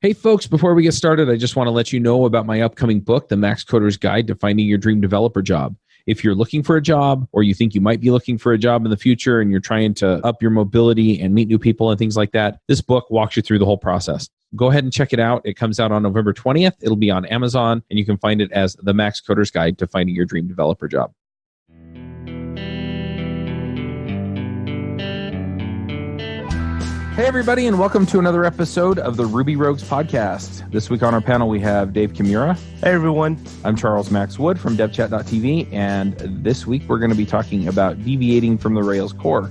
Hey folks, before we get started, I just want to let you know about my upcoming book, The Max Coder's Guide to Finding Your Dream Developer Job. If you're looking for a job or you think you might be looking for a job in the future and you're trying to up your mobility and meet new people and things like that, this book walks you through the whole process. Go ahead and check it out. It comes out on November 20th. It'll be on Amazon, and you can find it as The Max Coder's Guide to Finding Your Dream Developer Job. Hey, everybody, and welcome to another episode of the Ruby Rogues podcast. This week on our panel, we have Dave Kimura. Hey, everyone. I'm Charles Max Wood from devchat.tv, and this week we're going to be talking about deviating from the Rails core.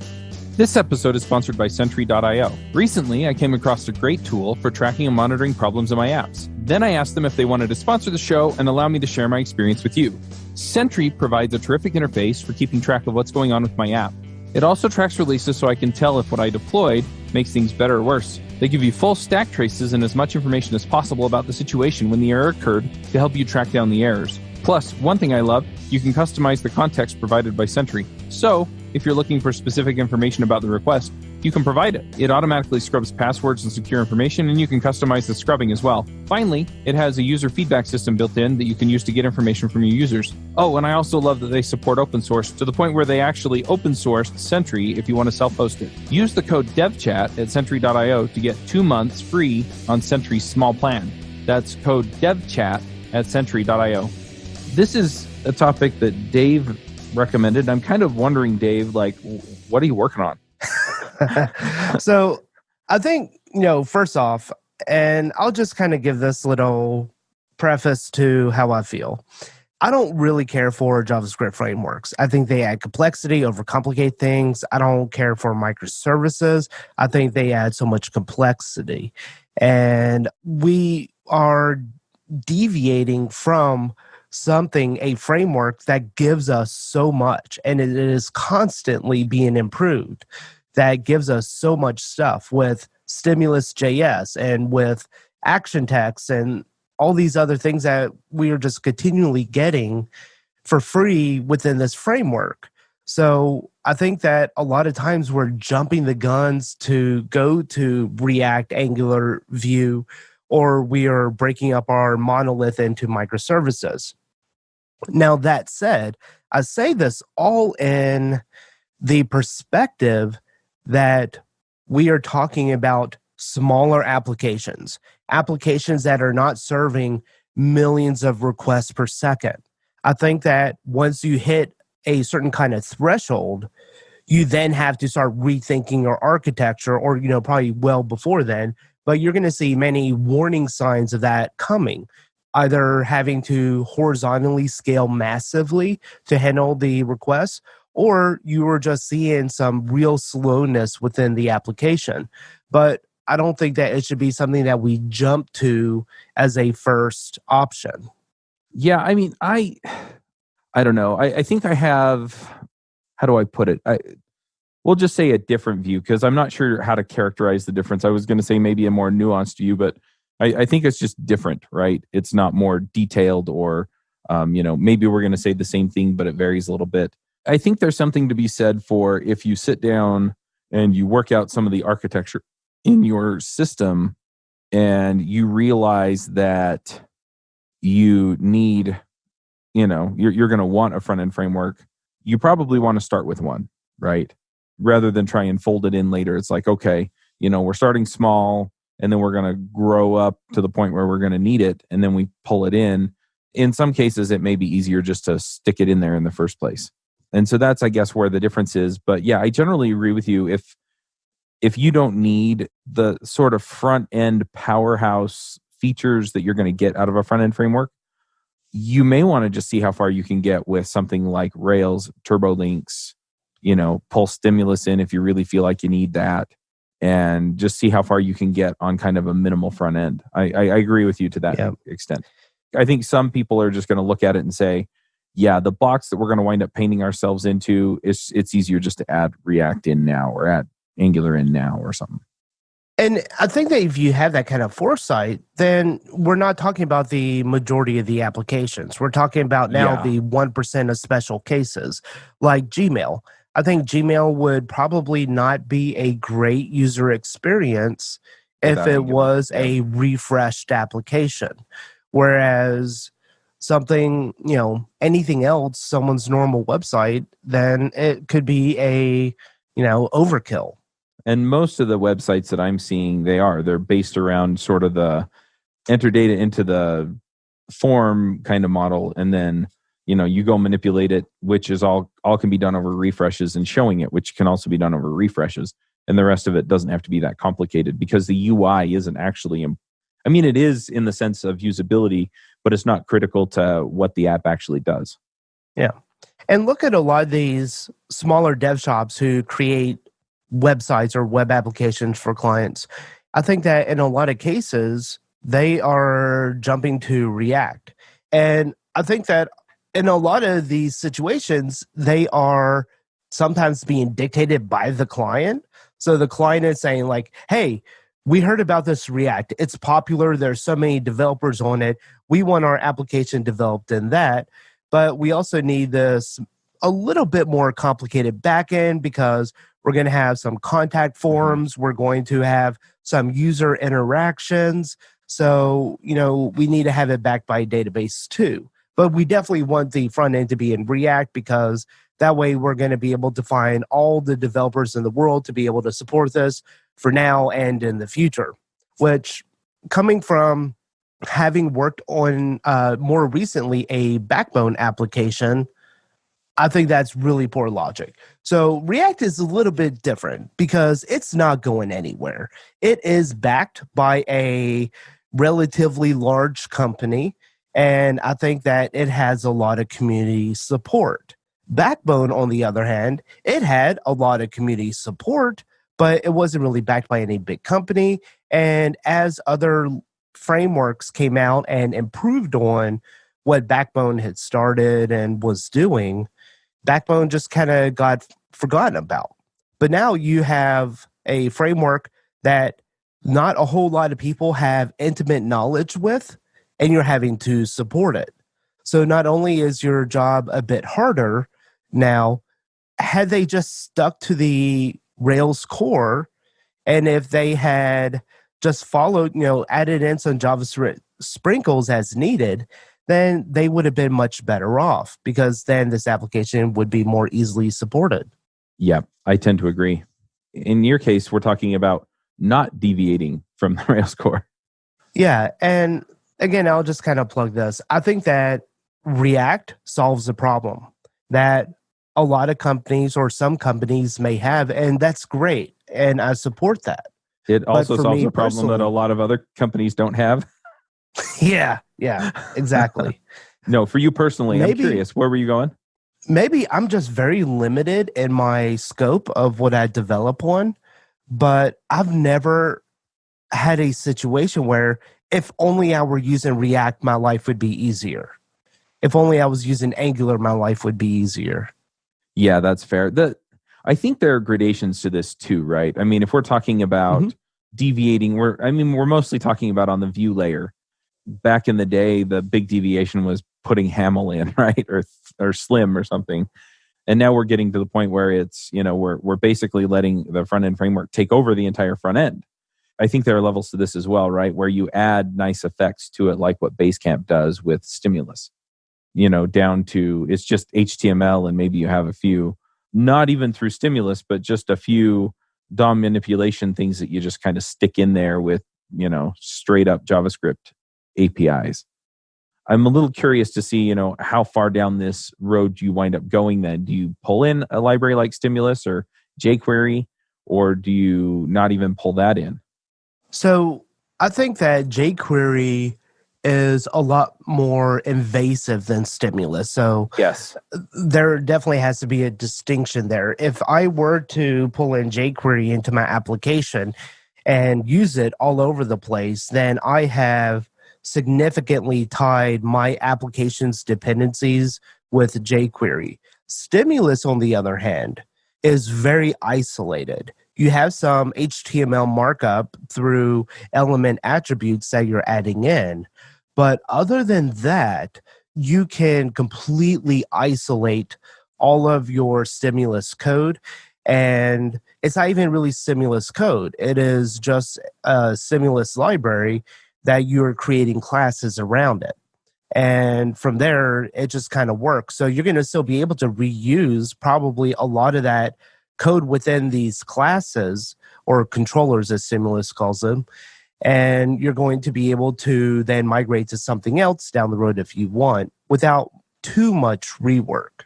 This episode is sponsored by Sentry.io. Recently, I came across a great tool for tracking and monitoring problems in my apps. Then I asked them if they wanted to sponsor the show and allow me to share my experience with you. Sentry provides a terrific interface for keeping track of what's going on with my app. It also tracks releases so I can tell if what I deployed makes things better or worse. They give you full stack traces and as much information as possible about the situation when the error occurred to help you track down the errors. Plus, one thing I love, you can customize the context provided by Sentry. So, if you're looking for specific information about the request, you can provide it. It automatically scrubs passwords and secure information, and you can customize the scrubbing as well. Finally, it has a user feedback system built in that you can use to get information from your users. Oh, and I also love that they support open source to the point where they actually open sourced Sentry if you want to self-host it. Use the code devchat at Sentry.io to get 2 months free on Sentry's small plan. That's code devchat at Sentry.io. This is a topic that Dave recommended. I'm kind of wondering, Dave, what are you working on? So I think, first off, and I'll just kind of give this little preface to how I feel. I don't really care for JavaScript frameworks. I think they add complexity, overcomplicate things. I don't care for microservices. I think they add so much complexity. And we are deviating from a framework that gives us so much, and it is constantly being improved, that gives us so much stuff with Stimulus.js and with action text and all these other things that we are just continually getting for free within this framework. So I think that a lot of times we're jumping the guns to go to React, Angular, Vue, or we are breaking up our monolith into microservices. Now, that said, I say this all in the perspective that we are talking about smaller applications that are not serving millions of requests per second. I think that once you hit a certain kind of threshold, you then have to start rethinking your architecture, or, probably well before then, but you're going to see many warning signs of that coming. Either having to horizontally scale massively to handle the requests, or you were just seeing some real slowness within the application. But I don't think that it should be something that we jump to as a first option. Yeah, I mean, I don't know. I think I have, how do I put it? We'll just say a different view, because I'm not sure how to characterize the difference. I was going to say maybe a more nuanced view, but I think it's just different, right? It's not more detailed, or, maybe we're going to say the same thing, but it varies a little bit. I think there's something to be said for if you sit down and you work out some of the architecture in your system and you realize that you need, you're going to want a front-end framework, you probably want to start with one, right? Rather than try and fold it in later. It's like, okay, we're starting small, and then we're going to grow up to the point where we're going to need it, and then we pull it in. In some cases, it may be easier just to stick it in there in the first place. And so that's, I guess, where the difference is. But yeah, I generally agree with you. If you don't need the sort of front-end powerhouse features that you're going to get out of a front-end framework, you may want to just see how far you can get with something like Rails, TurboLinks, pull Stimulus in if you really feel like you need that, and just see how far you can get on kind of a minimal front end. I agree with you to that extent. I think some people are just going to look at it and say, yeah, the box that we're going to wind up painting ourselves into, it's easier just to add React in now, or add Angular in now, or something. And I think that if you have that kind of foresight, then we're not talking about the majority of the applications. We're talking about now the 1% of special cases, like Gmail. I think Gmail would probably not be a great user experience if without it Angular. was a refreshed application. Whereas something, anything else, someone's normal website, then it could be a, overkill. And most of the websites that I'm seeing, they're based around sort of the enter data into the form kind of model, and then you go manipulate it, which is all can be done over refreshes, and showing it, which can also be done over refreshes, and the rest of it doesn't have to be that complicated because the UI isn't actually it is in the sense of usability, but it's not critical to what the app actually does. Yeah. And look at a lot of these smaller dev shops who create websites or web applications for clients. I think that in a lot of cases, they are jumping to React. And I think that in a lot of these situations, they are sometimes being dictated by the client. So the client is saying, like, hey, we heard about this React. It's popular. There's so many developers on it. We want our application developed in that. But we also need this a little bit more complicated backend because we're going to have some contact forms. We're going to have some user interactions. So, we need to have it backed by a database too. But we definitely want the front end to be in React because that way we're going to be able to find all the developers in the world to be able to support this for now and in the future. Which, coming from having worked on more recently a Backbone application, I think that's really poor logic. So React is a little bit different because it's not going anywhere. It is backed by a relatively large company, and I think that it has a lot of community support. Backbone, on the other hand, it had a lot of community support, but it wasn't really backed by any big company. And as other frameworks came out and improved on what Backbone had started and was doing, Backbone just kind of got forgotten about. But now you have a framework that not a whole lot of people have intimate knowledge with, and you're having to support it. So not only is your job a bit harder now, had they just stuck to the Rails core, and if they had just followed, added in some JavaScript sprinkles as needed, then they would have been much better off because then this application would be more easily supported. Yeah, I tend to agree. In your case, we're talking about not deviating from the Rails core. Yeah, and again, I'll just kind of plug this. I think that React solves a problem that a lot of companies or some companies may have, and that's great, and I support that. It also solves a problem personally, that a lot of other companies don't have. Yeah, exactly. No, for you personally, I'm curious, where were you going? Maybe I'm just very limited in my scope of what I develop on, but I've never had a situation where if only I were using React, my life would be easier. If only I was using Angular, my life would be easier. Yeah, that's fair. I think there are gradations to this too, right? I mean, if we're talking about deviating, we're mostly talking about on the view layer. Back in the day, the big deviation was putting Haml in, right? Or Slim or something. And now we're getting to the point where it's, we're basically letting the front end framework take over the entire front end. I think there are levels to this as well, right? Where you add nice effects to it, like what Basecamp does with Stimulus, down to it's just HTML and maybe you have a few, not even through Stimulus, but just a few DOM manipulation things that you just kind of stick in there with, straight up JavaScript APIs. I'm a little curious to see, how far down this road you wind up going then. Do you pull in a library like Stimulus or jQuery, or do you not even pull that in? So I think that jQuery is a lot more invasive than Stimulus. So yes, there definitely has to be a distinction there. If I were to pull in jQuery into my application and use it all over the place, then I have significantly tied my application's dependencies with jQuery. Stimulus, on the other hand, is very isolated. You have some HTML markup through element attributes that you're adding in. But other than that, you can completely isolate all of your Stimulus code. And it's not even really Simulus code. It is just a Simulus library that you're creating classes around it. And from there, it just kind of works. So you're going to still be able to reuse probably a lot of that code within these classes or controllers, as Simulus calls them. And you're going to be able to then migrate to something else down the road if you want without too much rework.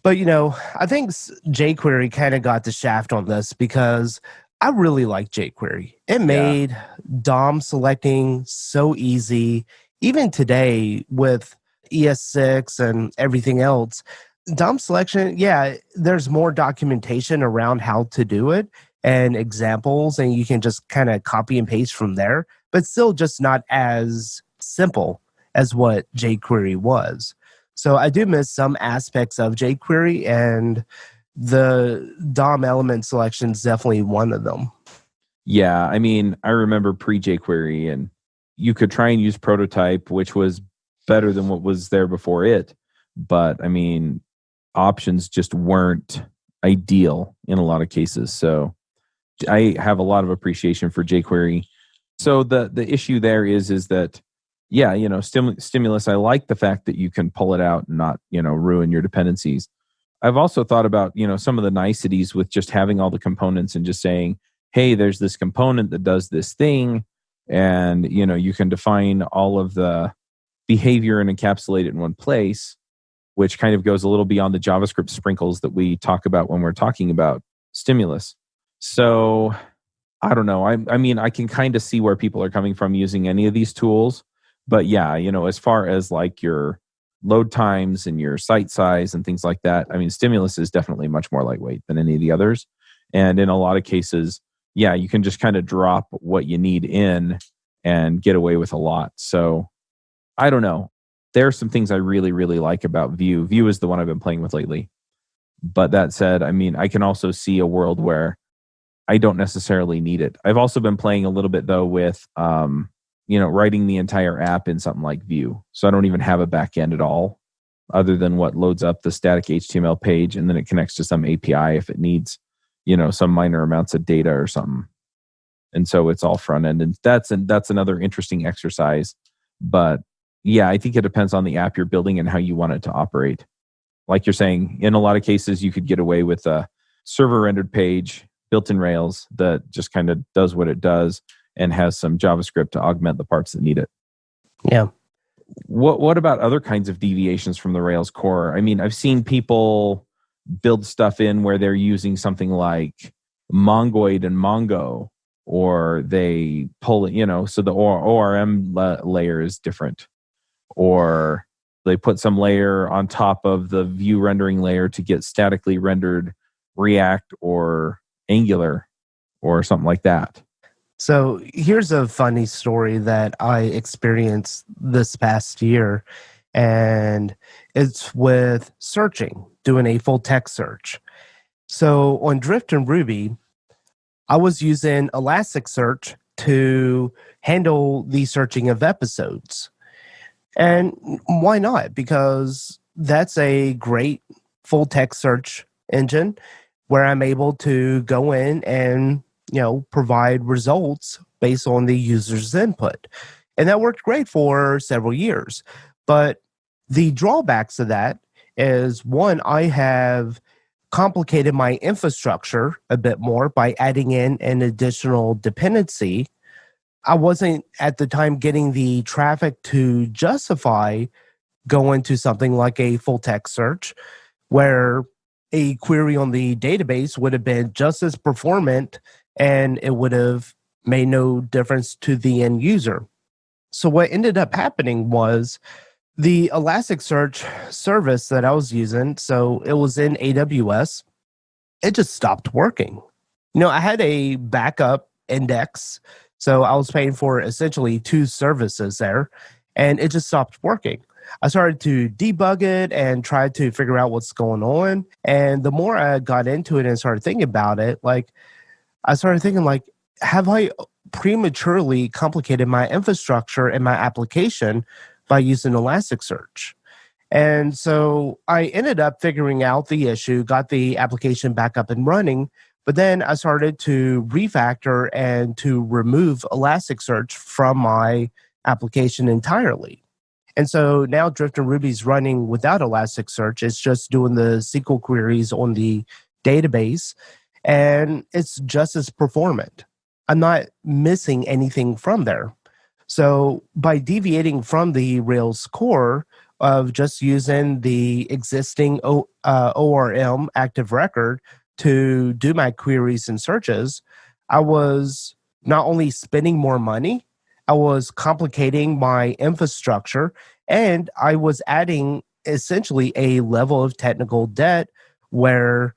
But, I think jQuery kind of got the shaft on this because I really like jQuery. It made DOM selecting so easy. Even today with ES6 and everything else, DOM selection, there's more documentation around how to do it and examples, and you can just kind of copy and paste from there, but still just not as simple as what jQuery was. So I do miss some aspects of jQuery, and the DOM element selection is definitely one of them. Yeah, I mean, I remember pre-jQuery, and you could try and use prototype, which was better than what was there before it. But, I mean, options just weren't ideal in a lot of cases. So I have a lot of appreciation for jQuery. So the issue there is that, Stimulus, I like the fact that you can pull it out and not, ruin your dependencies. I've also thought about, some of the niceties with just having all the components and just saying, hey, there's this component that does this thing. And, you can define all of the behavior and encapsulate it in one place, which kind of goes a little beyond the JavaScript sprinkles that we talk about when we're talking about Stimulus. So I don't know. I mean, I can kind of see where people are coming from using any of these tools. But yeah, as far as like your load times and your site size and things like that, I mean, Stimulus is definitely much more lightweight than any of the others. And in a lot of cases, you can just kind of drop what you need in and get away with a lot. So I don't know. There are some things I really, really like about Vue. Vue is the one I've been playing with lately. But that said, I mean, I can also see a world where I don't necessarily need it. I've also been playing a little bit though with, writing the entire app in something like Vue. So I don't even have a back end at all, other than what loads up the static HTML page, and then it connects to some API if it needs, some minor amounts of data or something. And so it's all front end, and that's another interesting exercise. But yeah, I think it depends on the app you're building and how you want it to operate. Like you're saying, in a lot of cases, you could get away with a server rendered page built in Rails that just kind of does what it does and has some JavaScript to augment the parts that need it. Yeah. What about other kinds of deviations from the Rails core? I mean, I've seen people build stuff in where they're using something like Mongoid and Mongo, or they pull it, so the ORM layer is different, or they put some layer on top of the view rendering layer to get statically rendered React or Angular or something like that. So here's a funny story that I experienced this past year, and it's with searching, doing a full text search. So on Drift and Ruby, I was using ElasticSearch to handle the searching of episodes. And why not? Because that's a great full text search engine where I'm able to go in and provide results based on the user's input. And that worked great for several years. But the drawbacks of that is, one, I have complicated my infrastructure a bit more by adding in an additional dependency. I wasn't at the time getting the traffic to justify going to something like a full text search, where a query on the database would have been just as performant and it would have made no difference to the end user. So what ended up happening was the Elasticsearch service that I was using, so it was in AWS, it just stopped working. I had a backup index, so I was paying for essentially two services there, and it just stopped working. I started to debug it and try to figure out what's going on. And the more I got into it and started thinking about it, I started thinking, have I prematurely complicated my infrastructure and my application by using Elasticsearch? And so I ended up figuring out the issue, got the application back up and running, But then I started to refactor and to remove Elasticsearch from my application entirely. And so now Drifting Ruby is running without Elasticsearch. It's just doing the SQL queries on the database, and it's just as performant. I'm not missing anything from there. So by deviating from the Rails core of just using the existing ORM active record to do my queries and searches, I was not only spending more money, I was complicating my infrastructure, and I was adding essentially a level of technical debt where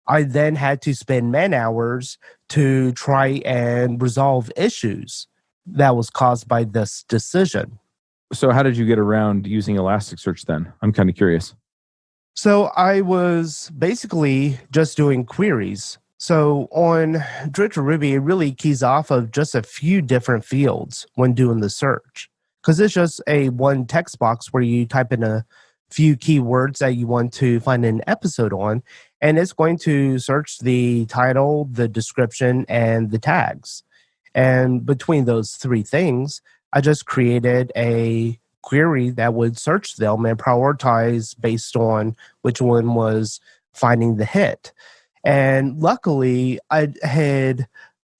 I then had to spend man hours to try and resolve issues that was caused by this decision. So how did you get around using Elasticsearch then? I'm kind of curious. So I was basically just doing queries. So on Drifter Ruby, it really keys off of just a few different fields when doing the search, because it's just a one text box where you type in a few keywords that you want to find an episode on, and it's going to search the title, the description, and the tags. And between those three things, I just created a query that would search them and prioritize based on which one was finding the hit. And luckily, I had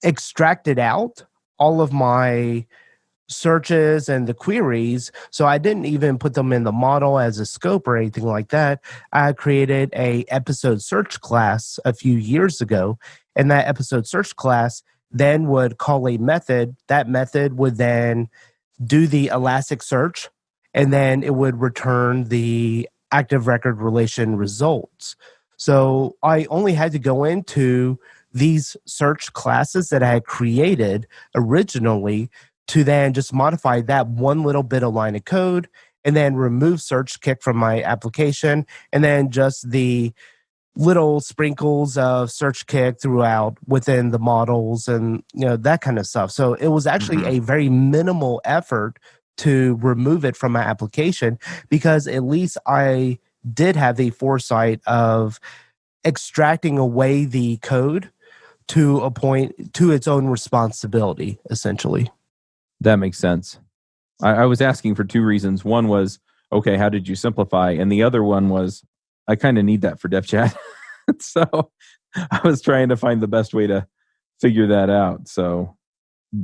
extracted out all of my searches and the queries, so I didn't even put them in the model as a scope or anything like that. I created a episode search class a few years ago, and that episode search class then would call a method. That method would then do the Elasticsearch, and then it would return the active record relation results. So I only had to go into these search classes that I had created originally to then just modify that one little bit of line of code and then remove search kick from my application, and then just the little sprinkles of search kick throughout within the models and that kind of stuff. So it was actually a very minimal effort to remove it from my application, because at least I did have the foresight of extracting away the code to a point to its own responsibility, essentially. That makes sense. I was asking for two reasons. One was, okay, how did you simplify? And the other one was, I kind of need that for dev chat. So I was trying to find the best way to figure that out. So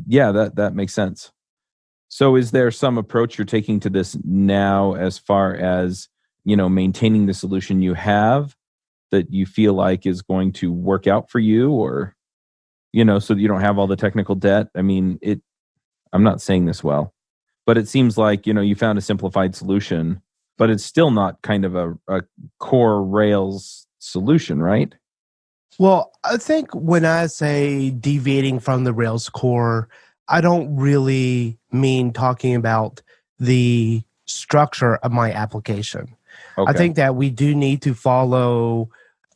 yeah, that makes sense. So is there some approach you're taking to this now as far as, maintaining the solution you have that you feel like is going to work out for you, or, so that you don't have all the technical debt? I mean, I'm not saying this well, but it seems like, you found a simplified solution, but it's still not kind of a core Rails solution, right? Well, I think when I say deviating from the Rails core, I don't really mean talking about the structure of my application. Okay. I think that we do need to follow,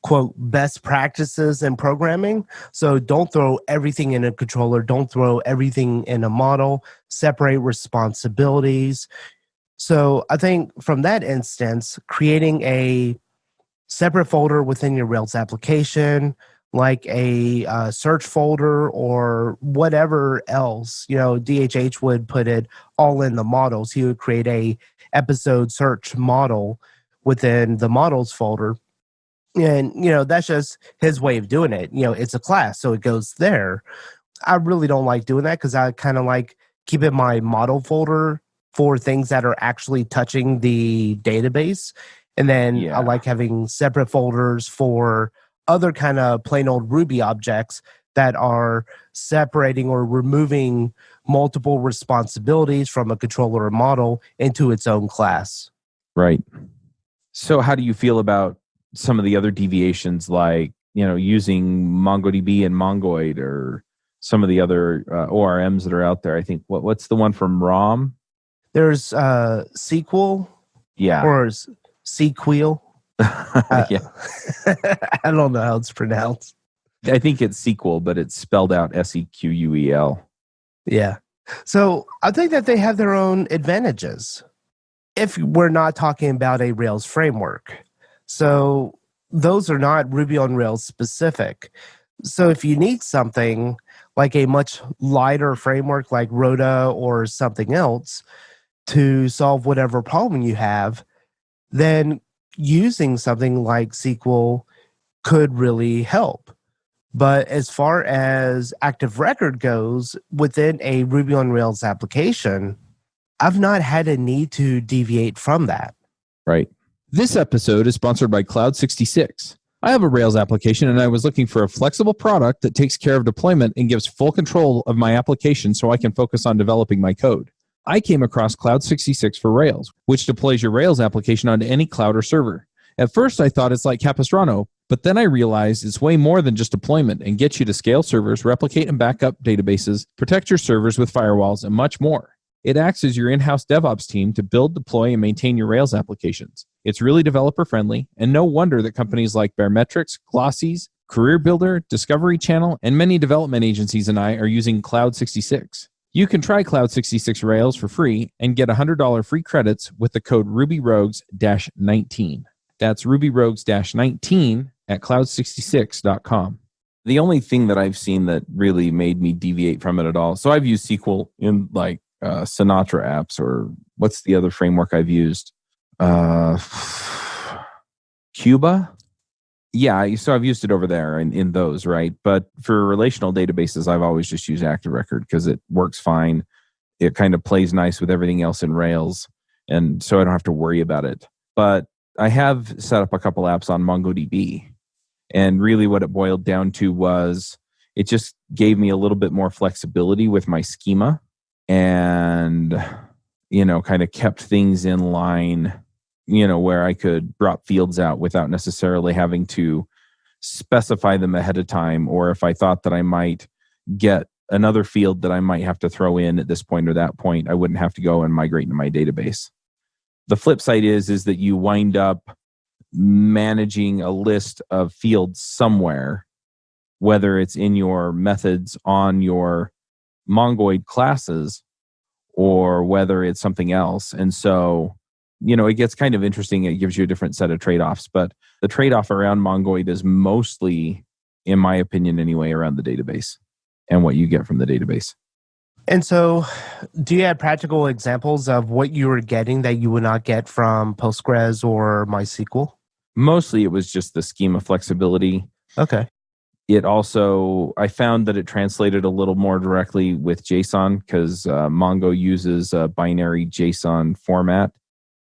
quote, best practices in programming. So don't throw everything in a controller, don't throw everything in a model, separate responsibilities. So I think from that instance, creating a separate folder within your Rails application, like a search folder or whatever else, DHH would put it all in the models. He would create a episode search model within the models folder. And, that's just his way of doing it. It's a class, so it goes there. I really don't like doing that, because I kind of like keeping my model folder for things that are actually touching the database. And then I like having separate folders for other kind of plain old Ruby objects that are separating or removing multiple responsibilities from a controller or model into its own class. Right. So how do you feel about some of the other deviations, like, using MongoDB and Mongoid, or some of the other ORMs that are out there? I think, what's the one from ROM? There's SQL. Yeah. Or SQL. Yeah. I don't know how it's pronounced. I think it's SQL, but it's spelled out SEQUEL. Yeah. So I think that they have their own advantages if we're not talking about a Rails framework. So those are not Ruby on Rails specific. So if you need something like a much lighter framework like Rhoda or something else to solve whatever problem you have, then using something like SQL could really help. But as far as active record goes within a Ruby on Rails application, I've not had a need to deviate from that. Right. This episode is sponsored by Cloud66. I have a Rails application and I was looking for a flexible product that takes care of deployment and gives full control of my application so I can focus on developing my code. I came across Cloud66 for Rails, which deploys your Rails application onto any cloud or server. At first, I thought it's like Capistrano, but then I realized it's way more than just deployment and gets you to scale servers, replicate and back up databases, protect your servers with firewalls, and much more. It acts as your in-house DevOps team to build, deploy, and maintain your Rails applications. It's really developer-friendly, and no wonder that companies like Baremetrics, Glossy's, Career Builder, Discovery Channel, and many development agencies and I are using Cloud66. You can try Cloud66 Rails for free and get $100 free credits with the code RubyRogues-19. That's RubyRogues-19 at cloud66.com. The only thing that I've seen that really made me deviate from it at all, so I've used SQL in like Sinatra apps, or what's the other framework I've used? Cuba? Yeah, so I've used it over there in those, right? But for relational databases, I've always just used Active Record because it works fine. It kind of plays nice with everything else in Rails, and so I don't have to worry about it. But I have set up a couple apps on MongoDB, and really what it boiled down to was it just gave me a little bit more flexibility with my schema and, kind of kept things in line, where I could drop fields out without necessarily having to specify them ahead of time, or if I thought that I might get another field that I might have to throw in at this point or that point, I wouldn't have to go and migrate into my database. The flip side is that you wind up managing a list of fields somewhere, whether it's in your methods on your Mongoid classes or whether it's something else. And so, it gets kind of interesting. It gives you a different set of trade-offs, but the trade-off around Mongoid is mostly, in my opinion anyway, around the database and what you get from the database. And so, do you have practical examples of what you were getting that you would not get from Postgres or MySQL? Mostly it was just the schema flexibility. Okay. It also, I found that it translated a little more directly with JSON because Mongo uses a binary JSON format,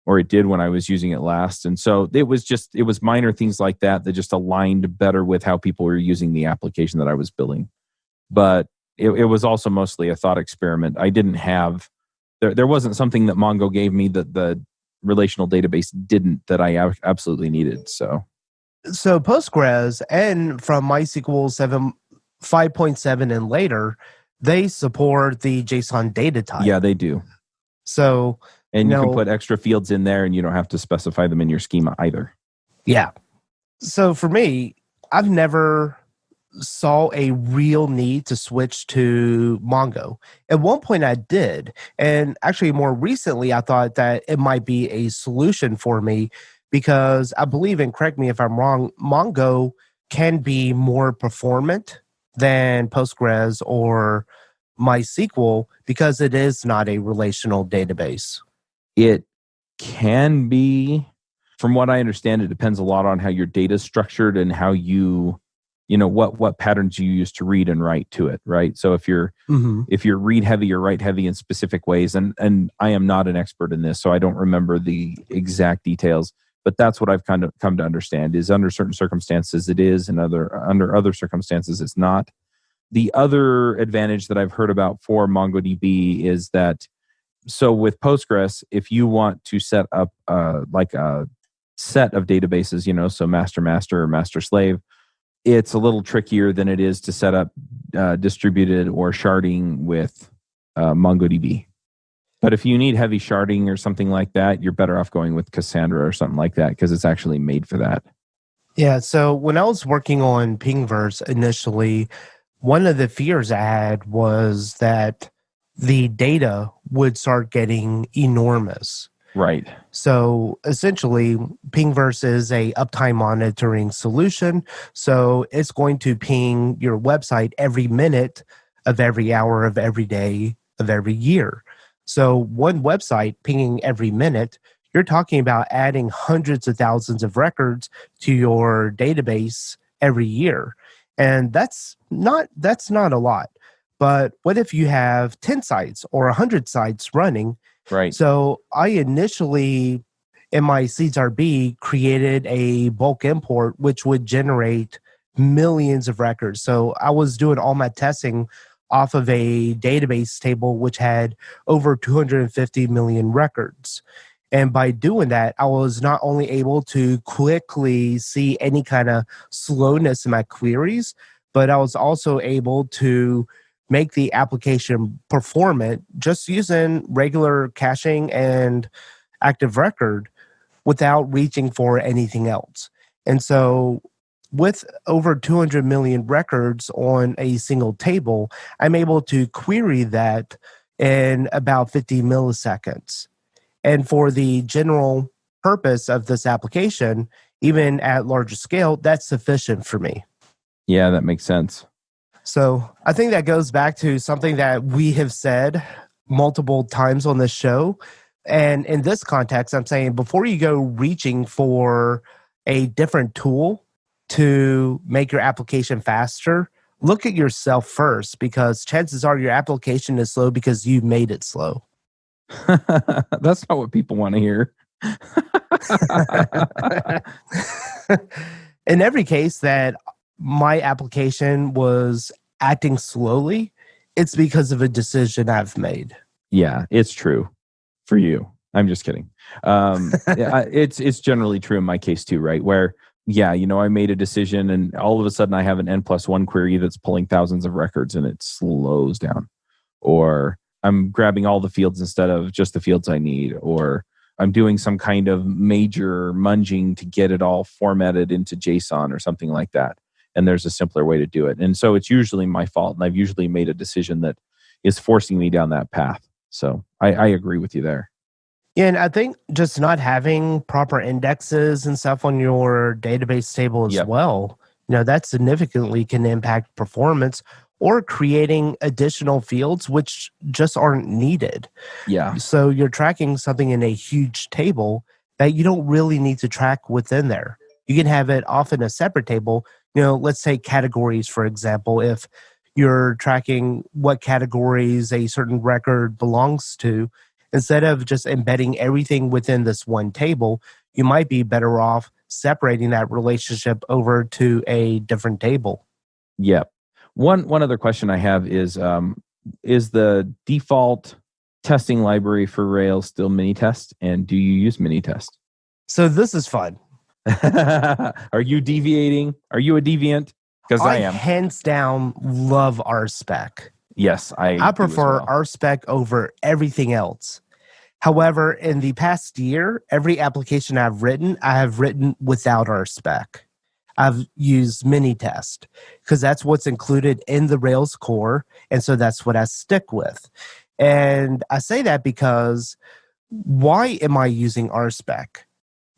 or it did when I was using it last. And so it was minor things like that just aligned better with how people were using the application that I was building. But it was also mostly a thought experiment. I didn't have, there wasn't something that Mongo gave me that the relational database didn't that I absolutely needed. So Postgres and from MySQL 5.7 and later, they support the JSON data type. Yeah, they do. So, and you can put extra fields in there and you don't have to specify them in your schema either. Yeah. So for me, I've never saw a real need to switch to Mongo. At one point I did, and actually more recently I thought that it might be a solution for me because I believe, and correct me if I'm wrong, Mongo can be more performant than Postgres or MySQL because it is not a relational database. It can be. From what I understand, it depends a lot on how your data is structured and how you what patterns you use to read and write to it, right? So if you're read heavy or write heavy in specific ways, and I am not an expert in this, so I don't remember the exact details, but that's what I've kind of come to understand is under certain circumstances it is, and under other circumstances it's not. The other advantage that I've heard about for MongoDB is that, so with Postgres, if you want to set up like a set of databases, so master or master slave, it's a little trickier than it is to set up distributed or sharding with MongoDB. But if you need heavy sharding or something like that, you're better off going with Cassandra or something like that because it's actually made for that. Yeah, so when I was working on Pingverse initially, one of the fears I had was that the data would start getting enormous. Right. So essentially, Pingverse is a uptime monitoring solution. So it's going to ping your website every minute of every hour of every day of every year. So one website pinging every minute, you're talking about adding hundreds of thousands of records to your database every year. And that's not a lot. But what if you have 10 sites or 100 sites running? Right. So I initially, in my CSRB, created a bulk import, which would generate millions of records. So I was doing all my testing off of a database table, which had over 250 million records. And by doing that, I was not only able to quickly see any kind of slowness in my queries, but I was also able to make the application performant just using regular caching and active record without reaching for anything else. And so with over 200 million records on a single table, I'm able to query that in about 50 milliseconds. And for the general purpose of this application, even at larger scale, that's sufficient for me. Yeah, that makes sense. So I think that goes back to something that we have said multiple times on this show. And in this context, I'm saying before you go reaching for a different tool to make your application faster, look at yourself first, because chances are your application is slow because you made it slow. That's not what people want to hear. In every case that my application was acting slowly, it's because of a decision I've made. Yeah, it's true for you. I'm just kidding. It's generally true in my case too, right? Where, yeah, I made a decision and all of a sudden I have an N+1 query that's pulling thousands of records and it slows down. Or I'm grabbing all the fields instead of just the fields I need. Or I'm doing some kind of major munging to get it all formatted into JSON or something like that. And there's a simpler way to do it. And so it's usually my fault. And I've usually made a decision that is forcing me down that path. So I agree with you there. Yeah, and I think just not having proper indexes and stuff on your database table as well, that significantly can impact performance, or creating additional fields which just aren't needed. Yeah. So you're tracking something in a huge table that you don't really need to track within there. You can have it off in a separate table. Let's say categories, for example. If you're tracking what categories a certain record belongs to, instead of just embedding everything within this one table, you might be better off separating that relationship over to a different table. Yep. One other question I have is the default testing library for Rails still MiniTest? And do you use MiniTest? So this is fun. Are you deviating? Are you a deviant? Because I am. Hands down love RSpec. Yes, I prefer RSpec over everything else. However, in the past year, every application I have written without RSpec. I've used MiniTest because that's what's included in the Rails core. And so that's what I stick with. And I say that because why am I using RSpec?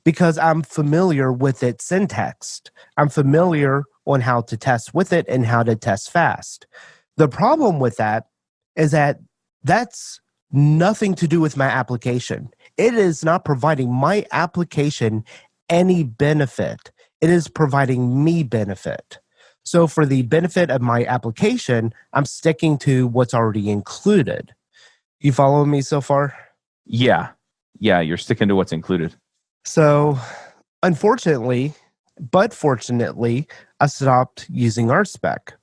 Because I'm familiar with its syntax. I'm familiar on how to test with it and how to test fast. The problem with that is that that's nothing to do with my application. It is not providing my application any benefit. It is providing me benefit. So for the benefit of my application, I'm sticking to what's already included. You follow me so far? Yeah, you're sticking to what's included. So unfortunately, but fortunately, I stopped using RSpec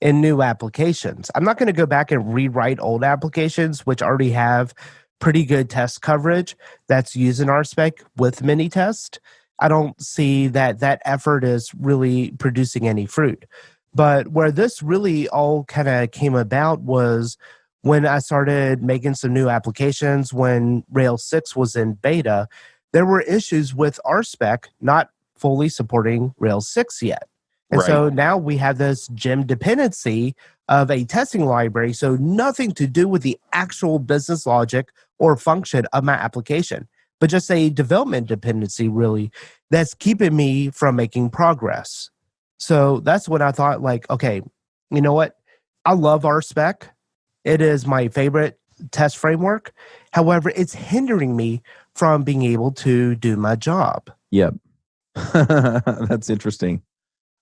in new applications. I'm not going to go back and rewrite old applications, which already have pretty good test coverage that's using RSpec with MiniTest. I don't see that effort is really producing any fruit. But where this really all kind of came about was when I started making some new applications, when Rails 6 was in beta, there were issues with RSpec not fully supporting Rails 6 yet. And so now we have this gem dependency of a testing library, so nothing to do with the actual business logic or function of my application. but just a development dependency, really, that's keeping me from making progress. So that's when I thought, like, okay, you know what? I love RSpec. It is my favorite test framework. However, it's hindering me from being able to do my job. Yep. That's interesting.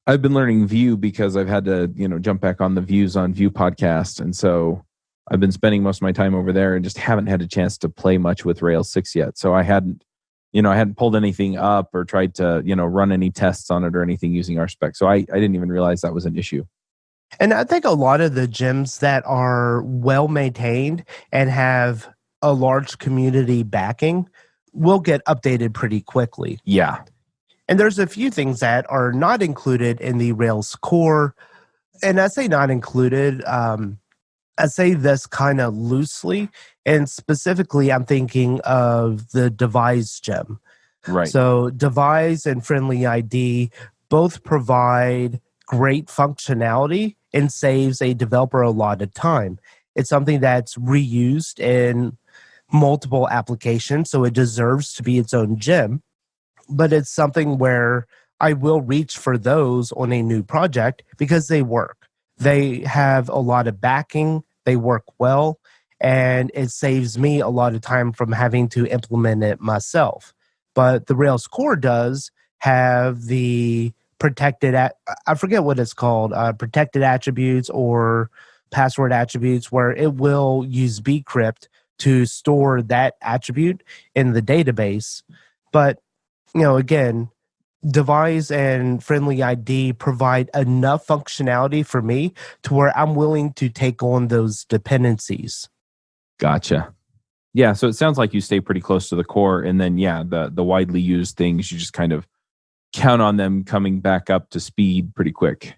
I've been learning Vue because I've had to, jump back on the Views on Vue podcast. And so I've been spending most of my time over there and just haven't had a chance to play much with Rails 6 yet. So I hadn't pulled anything up or tried to, run any tests on it or anything using RSpec. So I didn't even realize that was an issue. And I think a lot of the gyms that are well maintained and have a large community backing will get updated pretty quickly. Yeah. And there's a few things that are not included in the Rails core. And I say not included, I say this kind of loosely. And specifically, I'm thinking of the devise gem. Right. So devise and friendly ID both provide great functionality and saves a developer a lot of time. It's something that's reused in multiple applications, so it deserves to be its own gem. But it's something where I will reach for those on a new project because they work. They have a lot of backing, they work well, and it saves me a lot of time from having to implement it myself. But the Rails core does have the protected, I forget what it's called, protected attributes or password attributes, where it will use bcrypt to store that attribute in the database. But again, devise and friendly ID provide enough functionality for me to where I'm willing to take on those dependencies. Gotcha. Yeah, so it sounds like you stay pretty close to the core, and then the widely used things, you just kind of count on them coming back up to speed pretty quick.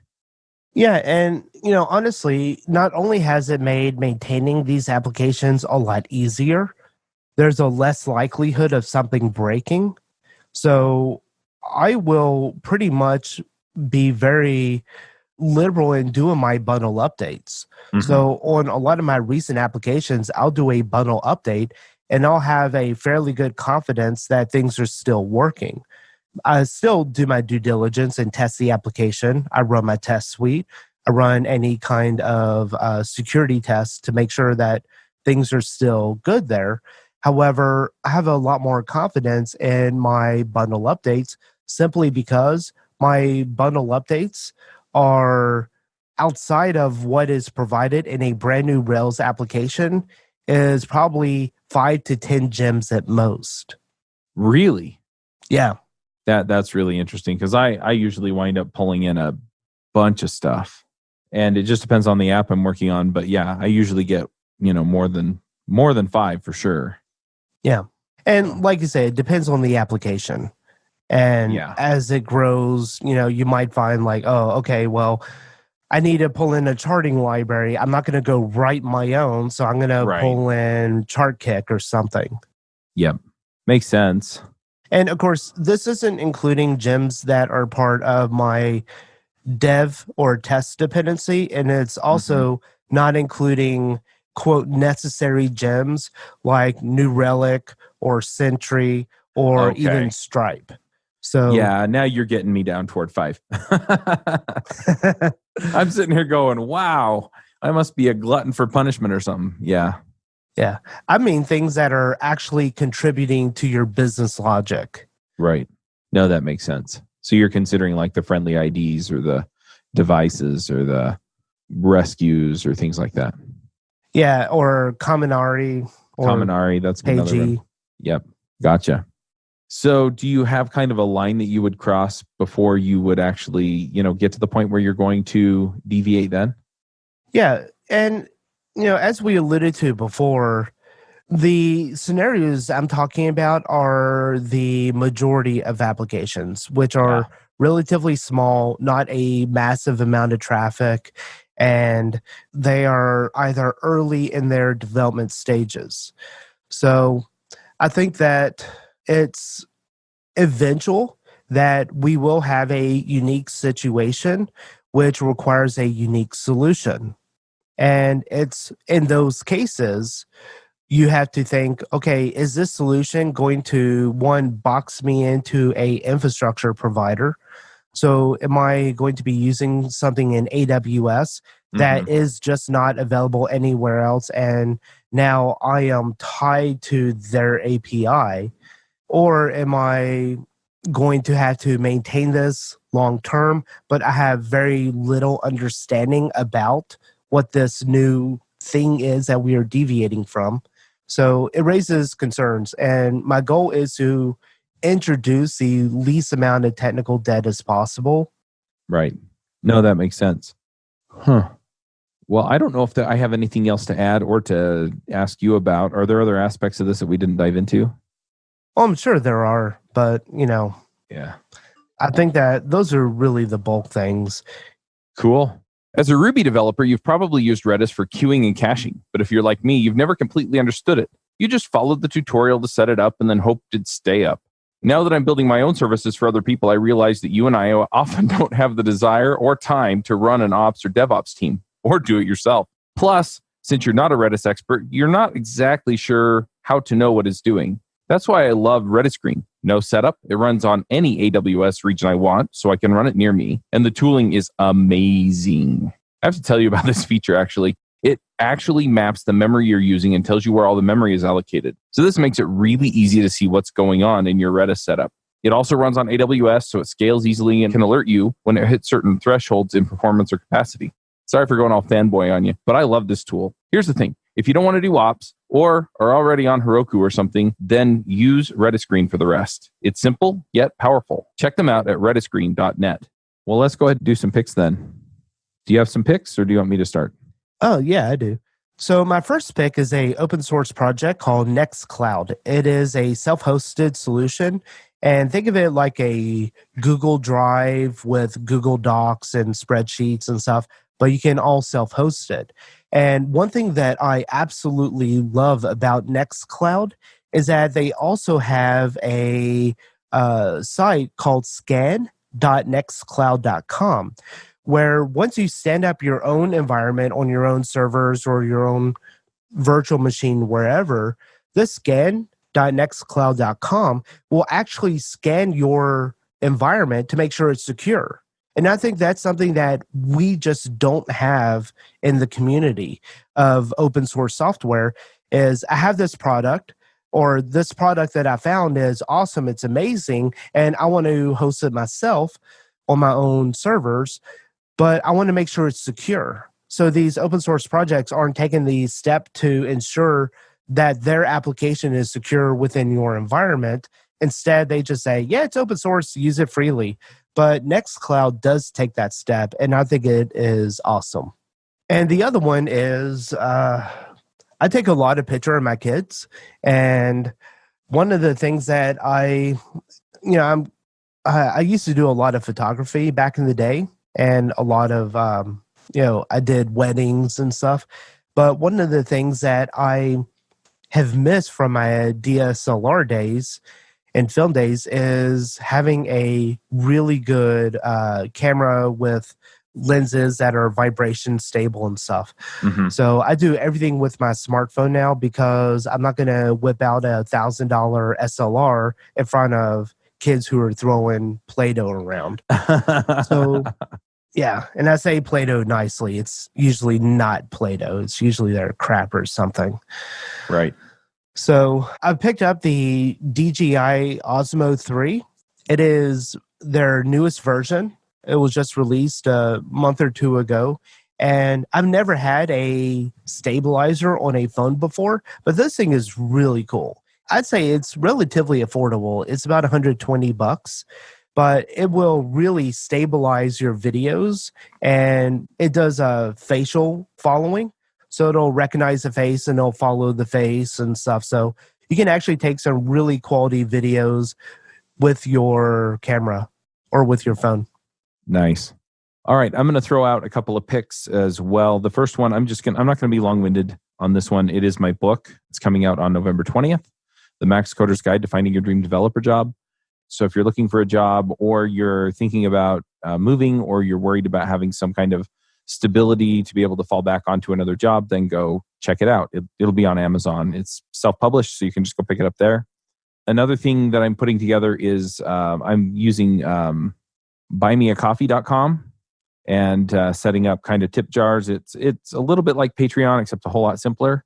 Yeah, and honestly, not only has it made maintaining these applications a lot easier, there's a less likelihood of something breaking. So I will pretty much be very liberal in doing my bundle updates. Mm-hmm. So on a lot of my recent applications, I'll do a bundle update and I'll have a fairly good confidence that things are still working. I still do my due diligence and test the application. I run my test suite. I run any kind of security tests to make sure that things are still good there. However, I have a lot more confidence in my bundle updates simply because my bundle updates are outside of what is provided in a brand new Rails application is probably 5 to 10 gems at most. Really? Yeah. That's really interesting because I usually wind up pulling in a bunch of stuff, and it just depends on the app I'm working on. But yeah, I usually get more than 5 for sure. Yeah, and like you say, it depends on the application, and as it grows, you might find like, oh, okay, well, I need to pull in a charting library. I'm not going to go write my own, so I'm going to pull in ChartKick or something. Yep, makes sense. And of course, this isn't including gems that are part of my dev or test dependency. And it's also not including, quote, necessary gems like New Relic or Sentry or even Stripe. So yeah, now you're getting me down toward 5. I'm sitting here going, wow, I must be a glutton for punishment or something. Yeah. Yeah. I mean, things that are actually contributing to your business logic. Right. No, that makes sense. So you're considering like the friendly IDs or the devices or the rescues or things like that. Yeah. Or Cominari. Cominari, that's another one. Yep. Gotcha. So do you have kind of a line that you would cross before you would actually, get to the point where you're going to deviate then? Yeah. And as we alluded to before, the scenarios I'm talking about are the majority of applications, which are relatively small, not a massive amount of traffic, and they are either early in their development stages. So I think that it's eventual that we will have a unique situation which requires a unique solution. And it's in those cases you have to think, okay, is this solution going to, one, box me into a infrastructure provider? So am I going to be using something in AWS that is just not available anywhere else? And now I am tied to their API. Or am I going to have to maintain this long term, but I have very little understanding about what this new thing is that we are deviating from? So it raises concerns. And my goal is to introduce the least amount of technical debt as possible. Right. No, that makes sense. Huh. Well, I don't know if I have anything else to add or to ask you about. Are there other aspects of this that we didn't dive into? Well, I'm sure there are, but, Yeah. I think that those are really the bulk things. Cool. As a Ruby developer, you've probably used Redis for queuing and caching. But if you're like me, you've never completely understood it. You just followed the tutorial to set it up and then hoped it'd stay up. Now that I'm building my own services for other people, I realize that you and I often don't have the desire or time to run an ops or DevOps team or do it yourself. Plus, since you're not a Redis expert, you're not exactly sure how to know what it's doing. That's why I love Redis Green. No setup. It runs on any AWS region I want, so I can run it near me. And the tooling is amazing. I have to tell you about this feature, actually. It actually maps the memory you're using and tells you where all the memory is allocated. So this makes it really easy to see what's going on in your Redis setup. It also runs on AWS, so it scales easily and can alert you when it hits certain thresholds in performance or capacity. Sorry for going all fanboy on you, but I love this tool. Here's the thing. If you don't want to do ops or are already on Heroku or something, then use Redis Green for the rest. It's simple, yet powerful. Check them out at redisgreen.net. Well, let's go ahead and do some picks then. Do you have some picks or do you want me to start? Oh, yeah, I do. So my first pick is a open source project called Nextcloud. It is a self-hosted solution. And think of it like a Google Drive with Google Docs and spreadsheets and stuff, but you can all self-host it. And one thing that I absolutely love about Nextcloud is that they also have a site called scan.nextcloud.com, where once you stand up your own environment on your own servers or your own virtual machine, wherever, this scan.nextcloud.com will actually scan your environment to make sure it's secure. And I think that's something that we just don't have in the community of open source software. Is I have this product, or this product that I found is awesome, it's amazing, and I want to host it myself on my own servers, but I want to make sure it's secure. So these open source projects aren't taking the step to ensure that their application is secure within your environment. Instead, they just say, yeah, it's open source, use it freely. But Nextcloud does take that step, and I think it is awesome. And the other one is I take a lot of pictures of my kids, and one of the things that I used to do a lot of photography back in the day, and a lot of I did weddings and stuff. But one of the things that I have missed from my DSLR days and film days is having a really good camera with lenses that are vibration stable and stuff. Mm-hmm. So I do everything with my smartphone now because I'm not going to whip out a $1,000 SLR in front of kids who are throwing Play-Doh around. So yeah, and I say Play-Doh nicely. It's usually not Play-Doh. It's usually their crap or something. Right. So I picked up the DJI Osmo 3. It is their newest version. It was just released a month or two ago. And I've never had a stabilizer on a phone before, but this thing is really cool. I'd say it's relatively affordable. It's about $120, but it will really stabilize your videos, and it does a facial following. So it'll recognize the face and it'll follow the face and stuff. So you can actually take some really quality videos with your camera or with your phone. Nice. All right, I'm going to throw out a couple of picks as well. The first one, I'm not going to be long-winded on this one. It is my book. It's coming out on November 20th, The Max Coder's Guide to Finding Your Dream Developer Job. So if you're looking for a job, or you're thinking about moving, or you're worried about having some kind of stability to be able to fall back onto another job, then go check it out. It'll be on Amazon. It's self-published, so you can just go pick it up there. Another thing that I'm putting together is I'm using buymeacoffee.com and setting up kind of tip jars. It's a little bit like Patreon, except a whole lot simpler.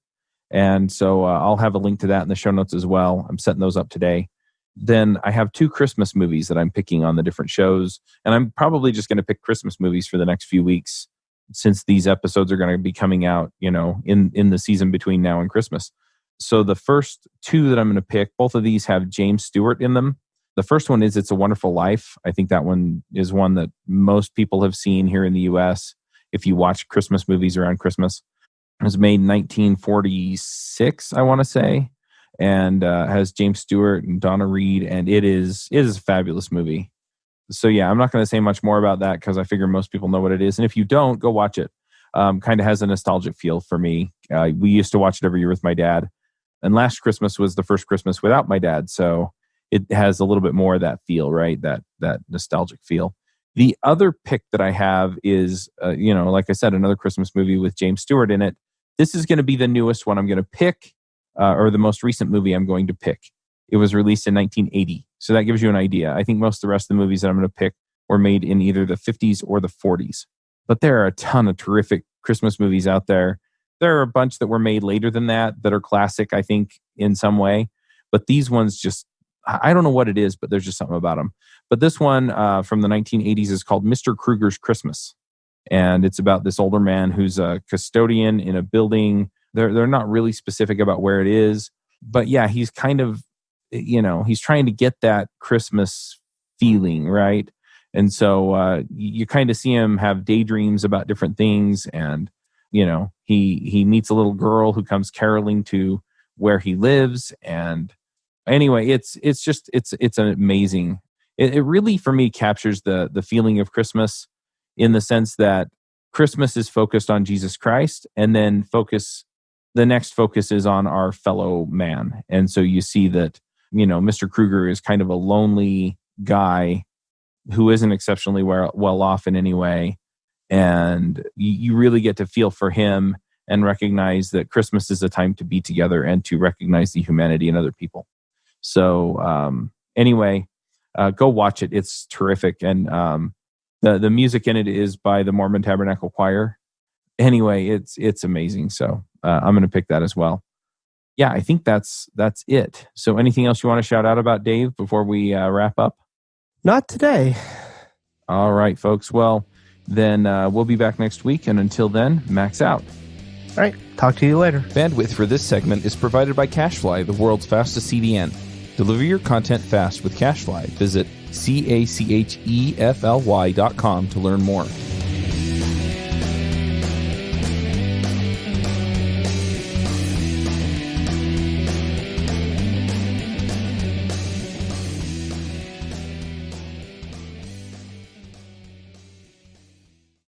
And so I'll have a link to that in the show notes as well. I'm setting those up today. Then I have 2 Christmas movies that I'm picking on the different shows. And I'm probably just going to pick Christmas movies for the next few weeks, since these episodes are going to be coming out, in the season between now and Christmas. So the first 2 that I'm going to pick, both of these have James Stewart in them. The first one is It's a Wonderful Life. I think that one is one that most people have seen here in the US if you watch Christmas movies around Christmas. It was made in 1946, I want to say, and has James Stewart and Donna Reed, and it is a fabulous movie. So yeah, I'm not going to say much more about that because I figure most people know what it is. And if you don't, go watch it. Kind of has a nostalgic feel for me. We used to watch it every year with my dad. And last Christmas was the first Christmas without my dad. So it has a little bit more of that feel, right? That nostalgic feel. The other pick that I have is, like I said, another Christmas movie with James Stewart in it. This is going to be the newest one I'm going to pick, or the most recent movie I'm going to pick. It was released in 1980. So that gives you an idea. I think most of the rest of the movies that I'm going to pick were made in either the 50s or the 40s. But there are a ton of terrific Christmas movies out there. There are a bunch that were made later than that are classic, I think, in some way. But these ones just, I don't know what it is, but there's just something about them. But this one from the 1980s is called Mr. Kruger's Christmas. And it's about this older man who's a custodian in a building. They're not really specific about where it is. But yeah, he's kind of, he's trying to get that Christmas feeling, right? And so you kind of see him have daydreams about different things. And, he meets a little girl who comes caroling to where he lives. And anyway, it's an amazing. It really, for me, captures the feeling of Christmas in the sense that Christmas is focused on Jesus Christ, and then the next focus is on our fellow man. And so you see that, Mr. Kruger is kind of a lonely guy who isn't exceptionally well off in any way. And you really get to feel for him and recognize that Christmas is a time to be together and to recognize the humanity in other people. So anyway, go watch it. It's terrific. And the music in it is by the Mormon Tabernacle Choir. Anyway, it's amazing. So I'm going to pick that as well. Yeah, I think that's it. So anything else you want to shout out about, Dave, before we wrap up? Not today. All right, folks. Well, then we'll be back next week. And until then, max out. All right. Talk to you later. Bandwidth for this segment is provided by CacheFly, the world's fastest CDN. Deliver your content fast with CacheFly. Visit CacheFly.com to learn more.